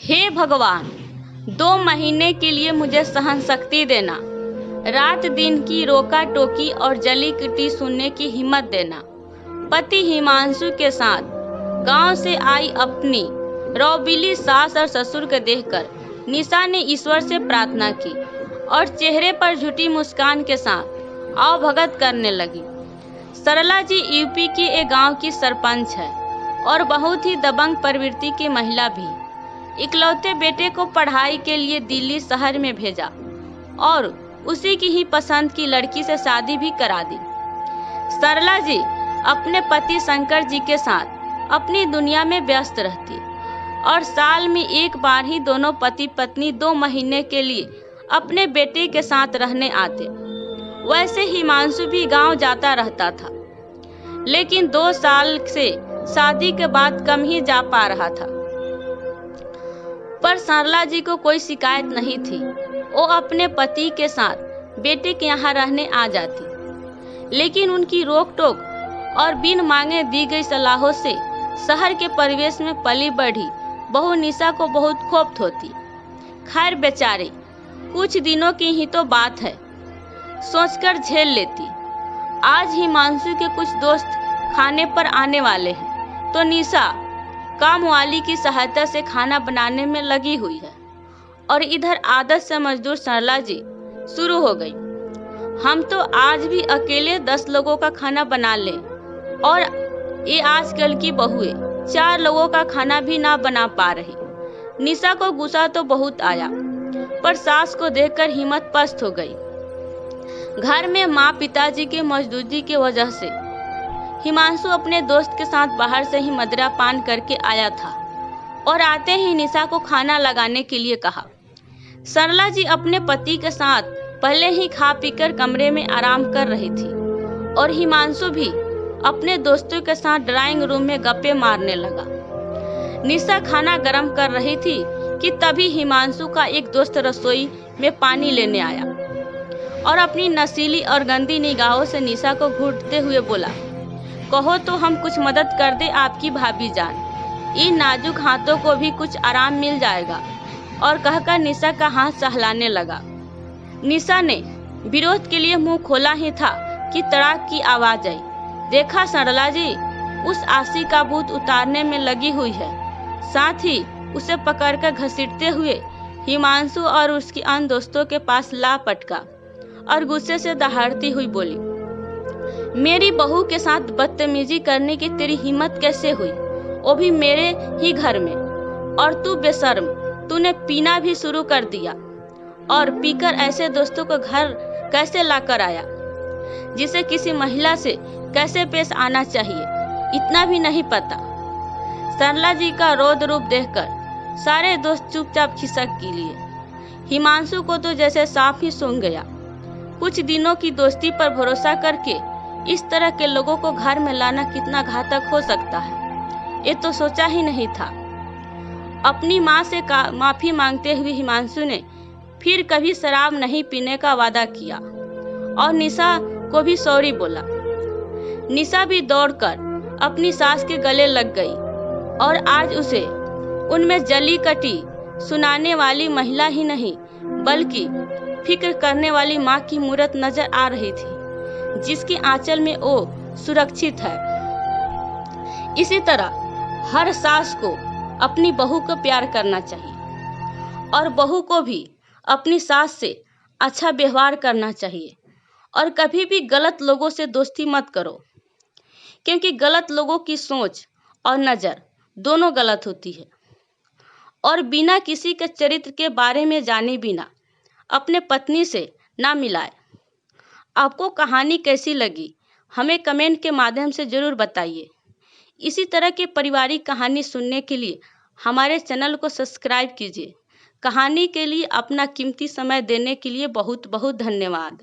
हे भगवान, 2 महीने के लिए मुझे सहन शक्ति देना, रात दिन की रोका टोकी और जली कुटी सुनने की हिम्मत देना। पति हिमांशु के साथ गांव से आई अपनी रौबीली सास और ससुर को देखकर निशा ने ईश्वर से प्रार्थना की और चेहरे पर झूठी मुस्कान के साथ आवभगत करने लगी। सरला जी यूपी के एक गांव की सरपंच है और बहुत ही दबंग प्रवृत्ति की महिला भी। इकलौते बेटे को पढ़ाई के लिए दिल्ली शहर में भेजा और उसी की ही पसंद की लड़की से शादी भी करा दी। सरला जी अपने पति शंकर जी के साथ अपनी दुनिया में व्यस्त रहती और साल में एक बार ही दोनों पति पत्नी 2 महीने के लिए अपने बेटे के साथ रहने आते। वैसे हिमांशु भी गांव जाता रहता था, लेकिन 2 साल से शादी के बाद कम ही जा पा रहा था। पर सरला जी को कोई शिकायत नहीं थी। वो अपने पति के साथ बेटे के यहाँ रहने आ जाती, लेकिन उनकी रोक टोक और बिन मांगे दी गई सलाहों से शहर के परिवेश में पली बढ़ी बहू निशा को बहुत खोफ्त होती। खैर बेचारे, कुछ दिनों की ही तो बात है, सोचकर झेल लेती। आज हिमांशु के कुछ दोस्त खाने पर आने वाले हैं, तो निशा काम वाली की सहायता से खाना बनाने में लगी हुई है और इधर आदत से मजदूर सरला जी शुरू हो गई। हम तो आज भी अकेले 10 लोगों का खाना बना लें और ये आजकल की बहुएं 4 लोगों का खाना भी ना बना पा रही। निशा को गुस्सा तो बहुत आया, पर सास को देखकर हिम्मत पस्त हो गई। घर में माँ पिताजी के मौजूदगी की वजह से हिमांशु अपने दोस्त के साथ बाहर से ही मदिरा पान करके आया था और आते ही निशा को खाना लगाने के लिए कहा। सरला जी अपने पति के साथ पहले ही खा पीकर कमरे में आराम कर रही थी और हिमांशु भी अपने दोस्तों के साथ ड्राइंग रूम में गप्पे मारने लगा। निशा खाना गर्म कर रही थी कि तभी हिमांशु का एक दोस्त रसोई में पानी लेने आया और अपनी नशीली और गंदी निगाहों से निशा को घूरते हुए बोला, कहो तो हम कुछ मदद कर दे आपकी भाभी जान, इन नाजुक हाथों को भी कुछ आराम मिल जाएगा। और कहकर निशा का हाथ सहलाने लगा। निशा ने विरोध के लिए मुंह खोला ही था कि तड़ाक की आवाज आई। देखा सरला जी, उस आशी का भूत उतारने में लगी हुई है। साथ ही उसे पकड़कर घसीटते हुए हिमांशु और उसके अन्य दोस्तों के पास ला पटका और गुस्से से दहाड़ती हुई बोली, मेरी बहू के साथ बदतमीजी करने की तेरी हिम्मत कैसे हुई, वो भी मेरे ही घर में। और तू बेशर्म, तूने पीना भी शुरू कर दिया और पीकर ऐसे दोस्तों को घर कैसे लाकर आया, जिसे किसी महिला से कैसे पेश आना चाहिए, इतना भी नहीं पता। सरला जी का रौद्र रूप देखकर सारे दोस्त चुपचाप खिसक के लिए। हिमांशु को तो जैसे सांप ही सूंघ गया। कुछ दिनों की दोस्ती पर भरोसा करके इस तरह के लोगों को घर में लाना कितना घातक हो सकता है, ये तो सोचा ही नहीं था। अपनी माँ से माफी मांगते हुए हिमांशु ने फिर कभी शराब नहीं पीने का वादा किया और निशा को भी सॉरी बोला। निशा भी दौड़कर अपनी सास के गले लग गई और आज उसे उनमें जली कटी सुनाने वाली महिला ही नहीं, बल्कि फिक्र करने वाली माँ की मूरत नजर आ रही थी, जिसके आंचल में वो सुरक्षित है। इसी तरह हर सास को अपनी बहू को प्यार करना चाहिए और बहू को भी अपनी सास से अच्छा व्यवहार करना चाहिए। और कभी भी गलत लोगों से दोस्ती मत करो, क्योंकि गलत लोगों की सोच और नज़र दोनों गलत होती है। और बिना किसी के चरित्र के बारे में जाने बिना अपने पत्नी से ना मिलाए। आपको कहानी कैसी लगी, हमें कमेंट के माध्यम से ज़रूर बताइए। इसी तरह के पारिवारिक कहानी सुनने के लिए हमारे चैनल को सब्सक्राइब कीजिए। कहानी के लिए अपना कीमती समय देने के लिए बहुत बहुत धन्यवाद।